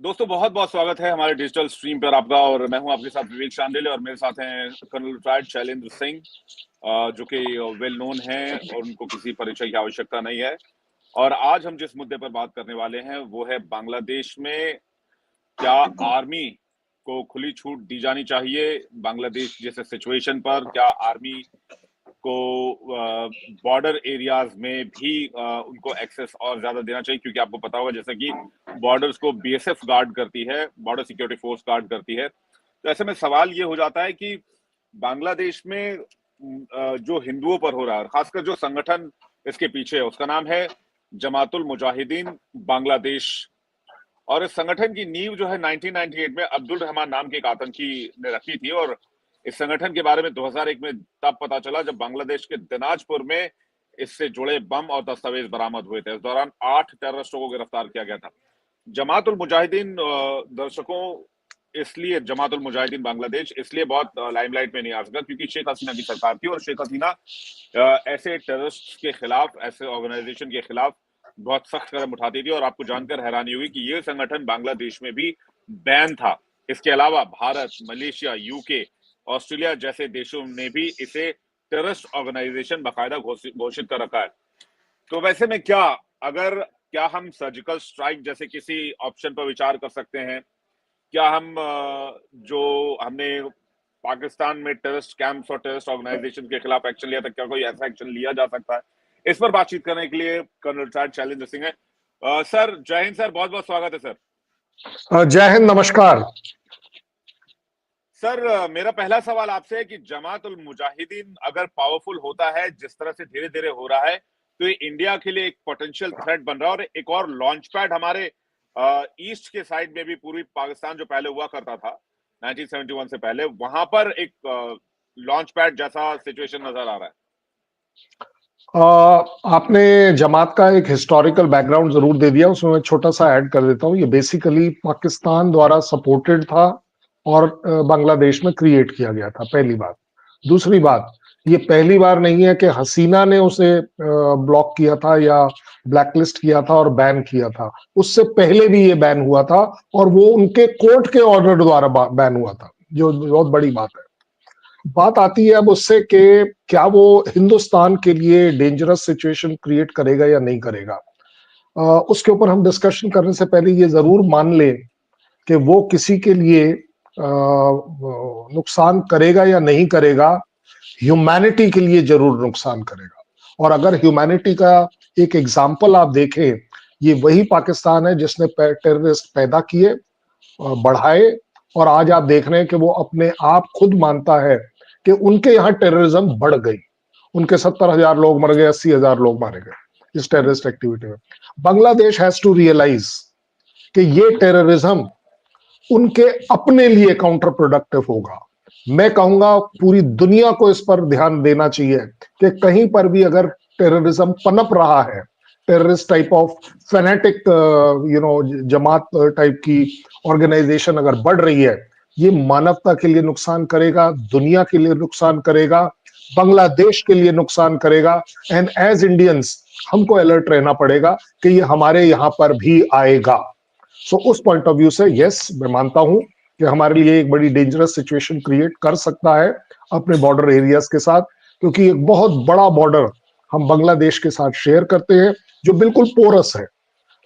दोस्तों बहुत बहुत स्वागत है हमारे डिजिटल स्ट्रीम पर आपका। और मैं हूं आपके साथ विवेक चांदेले और मेरे साथ हैं कर्नल रिटायर्ड शैलेंद्र सिंह, जो कि वेल नोन हैं और उनको किसी परिचय की आवश्यकता नहीं है। और आज हम जिस मुद्दे पर बात करने वाले हैं वो है बांग्लादेश में क्या आर्मी को खुली छूट दी जानी चाहिए। बांग्लादेश जैसे सिचुएशन पर क्या आर्मी को बॉर्डर एरियाज में भी उनको एक्सेस और ज्यादा देना चाहिए, क्योंकि आपको पता होगा जैसे कि बॉर्डर्स को बीएसएफ गार्ड करती है, बॉर्डर सिक्योरिटी फोर्स गार्ड करती है। तो ऐसे में सवाल ये हो जाता है कि बांग्लादेश में जो हिंदुओं पर हो रहा है, खासकर जो संगठन इसके पीछे है उसका नाम है जमातुल मुजाहिदीन बांग्लादेश। और इस संगठन की नींव जो है 1998 में अब्दुल रहमान नाम के एक आतंकी ने रखी थी। और इस संगठन के बारे में 2001 में तब पता चला जब बांग्लादेश के दिनाजपुर में इससे जुड़े बम और दस्तावेज बरामद हुए थे। इस दौरान 8 टेररिस्टों को गिरफ्तार किया गया था। जमातुल मुजाहिदीन दर्शकों, इसलिए जमातुल मुजाहिदीन बांग्लादेश इसलिए बहुत लाइमलाइट में नहीं आ सका क्योंकि शेख हसीना की सरकार थी और शेख हसीना ऐसे टेररिस्ट के खिलाफ, ऐसे ऑर्गेनाइजेशन के खिलाफ बहुत सख्त कदम उठाती थी। और आपको जानकर हैरानी हुई कि ये संगठन बांग्लादेश में भी बैन था। इसके अलावा भारत, मलेशिया, यूके, ऑस्ट्रेलिया जैसे देशों ने भी इसे टेररिस्ट ऑर्गेनाइजेशन बाकायदा घोषित कर रखा है। तो वैसे में क्या हम सर्जिकल स्ट्राइक जैसे किसी ऑप्शन पर विचार कर सकते हैं? क्या हम जो हमने पाकिस्तान में टेररिस्ट कैंप्स और टेररिस्ट ऑर्गेनाइजेशन के खिलाफ एक्शन लिया था, क्या कोई ऐसा एक्शन लिया जा सकता है? इस पर बातचीत करने के लिए कर्नल रिटायर्ड शैलेंद्र सिंह है। सर जय हिंद सर, बहुत बहुत स्वागत है सर। जय हिंद, नमस्कार सर। मेरा पहला सवाल आपसे है कि जमात उल मुजाहिदीन अगर पावरफुल होता है जिस तरह से धीरे धीरे हो रहा है, तो ये इंडिया के लिए एक पोटेंशियल थ्रेट बन रहा है। और एक और लॉन्च पैड हमारे ईस्ट के साइड में भी, पूर्वी पाकिस्तान जो पहले हुआ करता था 1971 से पहले, वहां पर एक लॉन्च पैड जैसा सिचुएशन नजर आ रहा है। आपने जमात का एक हिस्टोरिकल बैकग्राउंड जरूर दे दिया, उसमें मैं छोटा सा ऐड कर देता हूँ। ये बेसिकली पाकिस्तान द्वारा सपोर्टेड था और बांग्लादेश में क्रिएट किया गया था, पहली बात। दूसरी बात, ये पहली बार नहीं है कि हसीना ने उसे ब्लॉक किया था या ब्लैकलिस्ट किया था और बैन किया था। उससे पहले भी ये बैन हुआ था और वो उनके कोर्ट के ऑर्डर द्वारा बैन हुआ था, जो बहुत बड़ी बात है। बात आती है अब उससे कि क्या वो हिंदुस्तान के लिए डेंजरस सिचुएशन क्रिएट करेगा या नहीं करेगा। उसके ऊपर हम डिस्कशन करने से पहले ये जरूर मान लें कि वो किसी के लिए नुकसान करेगा या नहीं करेगा, ह्यूमैनिटी के लिए जरूर नुकसान करेगा। और अगर ह्यूमैनिटी का एक एग्जाम्पल आप देखें, ये वही पाकिस्तान है जिसने टेररिस्ट पैदा किए, बढ़ाए, और आज आप देख रहे हैं कि वो अपने आप खुद मानता है कि उनके यहाँ टेररिज्म बढ़ गई। उनके 70,000 लोग मर गए, 80,000 लोग मारे गए इस टेररिस्ट एक्टिविटी में। बांग्लादेश हैज टू रियलाइज कि ये टेररिज्म उनके अपने लिए काउंटर प्रोडक्टिव होगा। मैं कहूंगा पूरी दुनिया को इस पर ध्यान देना चाहिए कि कहीं पर भी अगर टेररिज्म पनप रहा है, terrorist type of phonetic Jamaat type की ऑर्गेनाइजेशन अगर बढ़ रही है, ये मानवता के लिए नुकसान करेगा, दुनिया के लिए नुकसान करेगा, बांग्लादेश के लिए नुकसान करेगा। एंड एज इंडियंस हमको अलर्ट रहना पड़ेगा कि ये हमारे यहाँ पर भी आएगा। सो उस पॉइंट ऑफ व्यू से यस, मैं मानता हूं कि हमारे लिए एक बड़ी डेंजरस सिचुएशन क्रिएट कर सकता है अपने बॉर्डर एरियाज के साथ, क्योंकि एक बहुत बड़ा बॉर्डर हम बांग्लादेश के साथ शेयर करते हैं जो बिल्कुल पोरस है।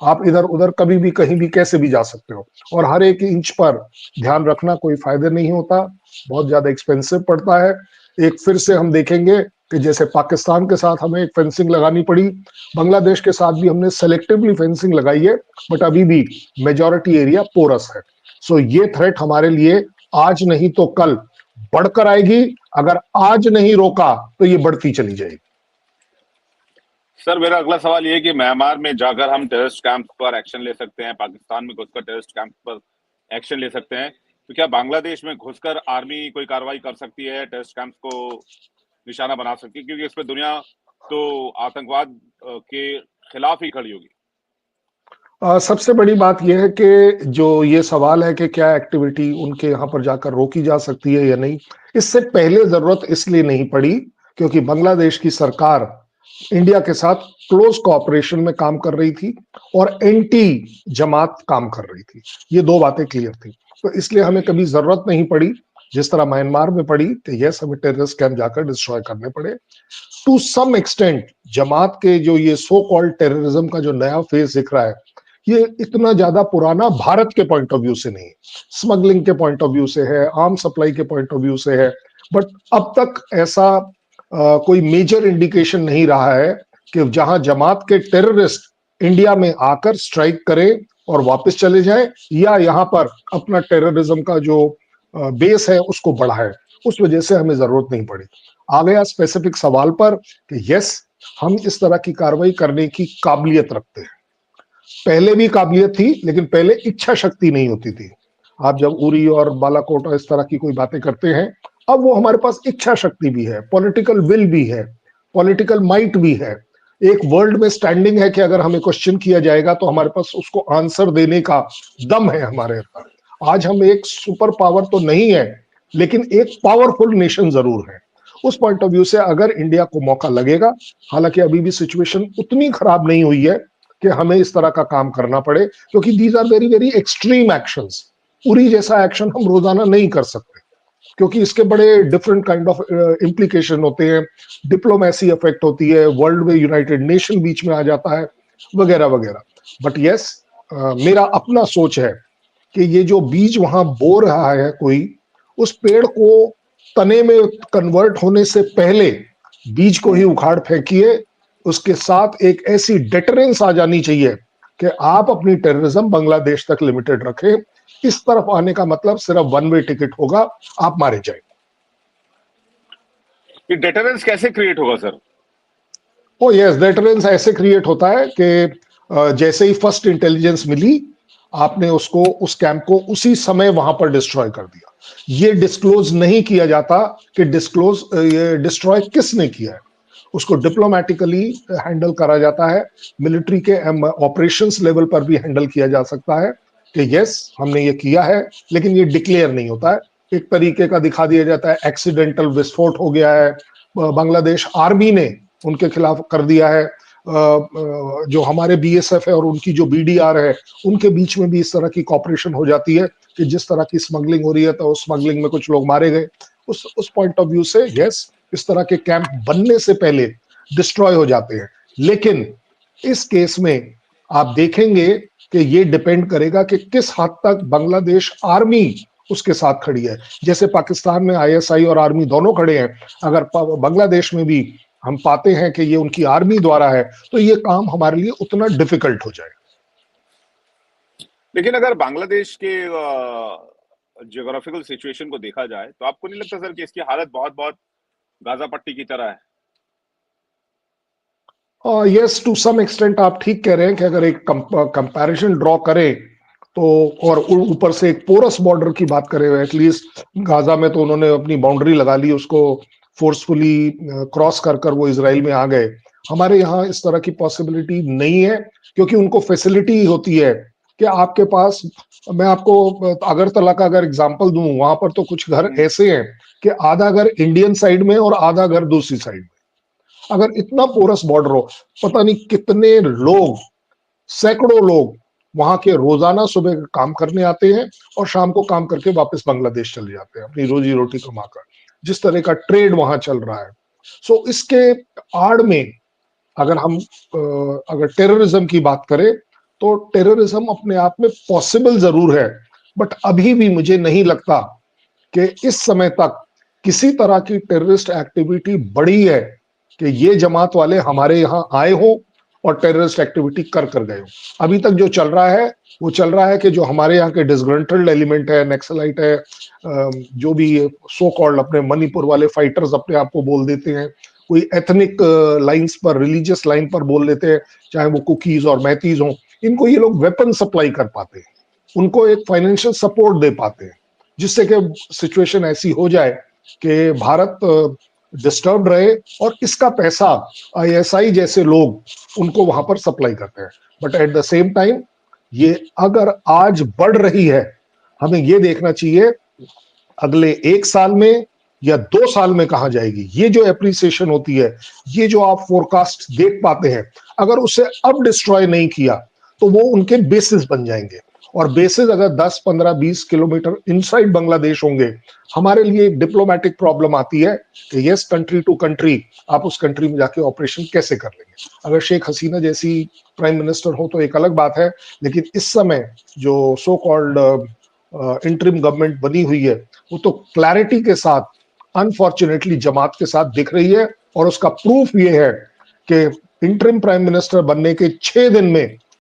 आप इधर उधर कभी भी कहीं भी कैसे भी जा सकते हो, और हर एक इंच पर ध्यान रखना कोई फायदा नहीं होता, बहुत ज्यादा एक्सपेंसिव पड़ता है। एक फिर से हम देखेंगे कि जैसे पाकिस्तान के साथ हमें एक फेंसिंग लगानी पड़ी, बांग्लादेश के साथ भी हमने सेलेक्टिवली फेंसिंग लगाई है, बट अभी भी मेजॉरिटी एरिया पोरस है। सो ये थ्रेट हमारे लिए आज नहीं तो कल बढ़कर आएगी। अगर आज नहीं रोका तो ये बढ़ती चली जाएगी। सर मेरा अगला सवाल ये है कि म्यांमार में जाकर हम टेररिस्ट कैंप पर एक्शन ले सकते हैं, पाकिस्तान में घुसकर टेररिस्ट कैंप पर एक्शन ले सकते हैं, तो क्या बांग्लादेश में घुसकर आर्मी कोई कार्रवाई कर सकती है, टेररिस्ट कैंप को निशाना बना सकती है? क्योंकि इस पे दुनिया तो आतंकवाद के खिलाफ ही खड़ी होगी। सबसे बड़ी बात यह है कि जो ये सवाल है कि क्या एक्टिविटी उनके यहाँ पर जाकर रोकी जा सकती है या नहीं, इससे पहले जरूरत इसलिए नहीं पड़ी क्योंकि बांग्लादेश की सरकार इंडिया के साथ क्लोज कोऑपरेशन में काम कर रही थी और एंटी जमात काम कर रही थी। ये दो बातें क्लियर थी। तो इसलिए हमें कभी जरूरत नहीं पड़ी, जिस तरह म्यांमार में पड़ी, कि यस हमें टेररिस्ट कैंप जाकर डिस्ट्रॉय करने पड़े। टू सम एक्सटेंट जमात के जो ये सो कॉल्ड टेररिज्म का जो नया फेज दिख रहा है, ये इतना ज्यादा पुराना भारत के पॉइंट ऑफ व्यू से नहीं है, स्मगलिंग के पॉइंट ऑफ व्यू से है, आर्म सप्लाई के पॉइंट ऑफ व्यू से है, बट अब तक ऐसा कोई मेजर इंडिकेशन नहीं रहा है कि जहां जमात के टेररिस्ट इंडिया में आकर स्ट्राइक करे और वापस चले जाए, या यहां पर अपना टेररिज्म का जो बेस है उसको बढ़ाए। उस वजह से हमें जरूरत नहीं पड़ी। आ गया स्पेसिफिक सवाल पर कि यस हम इस तरह की कार्रवाई करने की काबिलियत रखते हैं। पहले भी काबिलियत थी, लेकिन पहले इच्छा शक्ति नहीं होती थी। आप जब उरी और बालाकोट और इस तरह की कोई बातें करते हैं, अब वो हमारे पास इच्छा शक्ति भी है, पॉलिटिकल विल भी है, पॉलिटिकल माइट भी है। एक वर्ल्ड में स्टैंडिंग है कि अगर हमें क्वेश्चन किया जाएगा तो हमारे पास उसको आंसर देने का दम है हमारे अंदर। आज हम एक सुपर पावर तो नहीं है, लेकिन एक पावरफुल नेशन जरूर है। उस पॉइंट ऑफ व्यू से अगर इंडिया को मौका लगेगा, हालांकि अभी भी सिचुएशन उतनी खराब नहीं हुई है कि हमें इस तरह का काम करना पड़े, क्योंकि these are very very extreme actions. Uri जैसा एक्शन हम रोजाना नहीं कर सकते, क्योंकि इसके बड़े डिफरेंट काइंड ऑफ इम्प्लीकेशन होते हैं, डिप्लोमेसी इफेक्ट होती है, वर्ल्ड में यूनाइटेड नेशन बीच में आ जाता है, वगैरह वगैरह। बट यस मेरा अपना सोच है कि ये जो बीज वहां बो रहा है कोई, उस पेड़ को तने में कन्वर्ट होने से पहले बीज को ही उखाड़ फेंकिए। उसके साथ एक ऐसी डेटरेंस आ जानी चाहिए कि आप अपनी टेररिज्म बांग्लादेश तक लिमिटेड रखें। इस तरफ आने का मतलब सिर्फ वन वे टिकट होगा, आप मारे जाए। ये डेटरेंस कैसे क्रिएट होगा सर? ओ यस, डेटरेंस ऐसे क्रिएट होता है कि जैसे ही फर्स्ट इंटेलिजेंस मिली, आपने उसको, उस कैंप को उसी समय वहां पर डिस्ट्रॉय कर दिया। ये डिस्क्लोज नहीं किया जाता कि ये डिस्ट्रॉय किसने किया है, उसको डिप्लोमेटिकली हैंडल करा जाता है। मिलिट्री के ऑपरेशंस लेवल पर भी हैंडल किया जा सकता है कि यस हमने ये किया है, लेकिन ये डिक्लेयर नहीं होता है। एक तरीके का दिखा दिया जाता है, एक्सीडेंटल विस्फोट हो गया है, बांग्लादेश आर्मी ने उनके खिलाफ कर दिया है। जो हमारे बीएसएफ है और उनकी जो बीडीआर है, उनके बीच में भी इस तरह की कॉपरेशन हो जाती है कि जिस तरह की स्मगलिंग हो रही है तो उस स्मगलिंग में कुछ लोग मारे गए। उस पॉइंट ऑफ व्यू से यस, इस तरह के कैंप बनने से पहले डिस्ट्रॉय हो जाते हैं। लेकिन इस केस में आप देखेंगे कि ये डिपेंड करेगा कि किस हद तक बांग्लादेश आर्मी उसके साथ खड़ी है। जैसे पाकिस्तान में आईएसआई और आर्मी दोनों खड़े हैं, अगर बांग्लादेश में भी हम पाते हैं कि ये उनकी आर्मी द्वारा है, तो ये काम हमारे लिए उतना डिफिकल्ट हो जाएगा। लेकिन अगर बांग्लादेश के जियोग्राफिकल सिचुएशन को देखा जाए, तो आपको नहीं लगता सर कि इसकी हालत बहुत बहुत गाजा पट्टी की तरह है? यस, टू सम एक्सटेंट आप ठीक कह रहे हैं कि अगर एक कंपैरिजन ड्रॉ करें तो, और ऊपर से एक पोरस बॉर्डर की बात करें, एटलीस्ट गाजा में तो उन्होंने अपनी बाउंड्री लगा ली, उसको फोर्सफुली क्रॉस कर कर वो इसराइल में आ गए। हमारे यहाँ इस तरह की पॉसिबिलिटी नहीं है, क्योंकि उनको फैसिलिटी होती है कि आपके पास, मैं आपको अगरतला का अगर एग्जांपल दूं, वहां पर तो कुछ घर ऐसे हैं कि आधा घर इंडियन साइड में और आधा घर दूसरी साइड में। अगर इतना पोरस बॉर्डर हो, पता नहीं कितने लोग, सैकड़ों लोग वहां के रोजाना सुबह काम करने आते हैं और शाम को काम करके वापस बांग्लादेश चले जाते हैं अपनी रोजी रोटी कमाकर। जिस तरह का ट्रेड वहां चल रहा है, सो इसके आड़ में अगर हम अगर टेररिज्म की बात करें, तो टेररिज्म अपने आप में पॉसिबल जरूर है, बट अभी भी मुझे नहीं लगता कि इस समय तक किसी तरह की टेररिस्ट एक्टिविटी बढ़ी है कि ये जमात वाले हमारे यहाँ आए हो और टेररिस्ट एक्टिविटी कर कर गए हो। अभी तक जो चल रहा है वो चल रहा है कि जो हमारे यहाँ के डिसग्रंटल्ड एलिमेंट है, नक्सलाइट है, जो भी सो कॉल्ड अपने मणिपुर वाले फाइटर्स अपने आप को बोल देते हैं, कोई एथनिक लाइंस पर, रिलीजियस लाइन पर बोल लेते हैं, चाहे वो कुकीज और मैतीज हो, इनको ये लोग वेपन सप्लाई कर पाते हैं, उनको एक फाइनेंशियल सपोर्ट दे पाते हैं, जिससे कि सिचुएशन ऐसी हो जाए कि भारत डिस्टर्ब रहे और इसका पैसा आईएसआई जैसे लोग उनको वहां पर सप्लाई करते हैं। But at the same time ये अगर आज बढ़ रही है, हमें ये देखना चाहिए अगले 1 साल में या 2 साल में कहां जाएगी, ये जो एप्रिसिएशन होती है, ये जो आप फोरकास्ट देख पाते हैं, अगर उसे अब डिस्ट्रॉय नहीं किया तो वो उनके बेसिस बन जाएंगे। और बेसिस अगर 10, 15, 20 किलोमीटर इनसाइड बांग्लादेश होंगे, हमारे लिए एक डिप्लोमेटिक प्रॉब्लम आती है कि यस, कंट्री टू कंट्री आप उस कंट्री में जाके ऑपरेशन कैसे कर लेंगे। अगर शेख हसीना जैसी प्राइम मिनिस्टर हो तो एक अलग बात है, लेकिन इस समय जो सो कॉल्ड इंटरिम गवर्नमेंट बनी हुई है, वो तो क्लैरिटी के साथ अनफॉर्चुनेटली जमात के साथ दिख रही है। और उसका प्रूफ ये है कि इंटरिम प्राइम मिनिस्टर बनने के 6 दिन में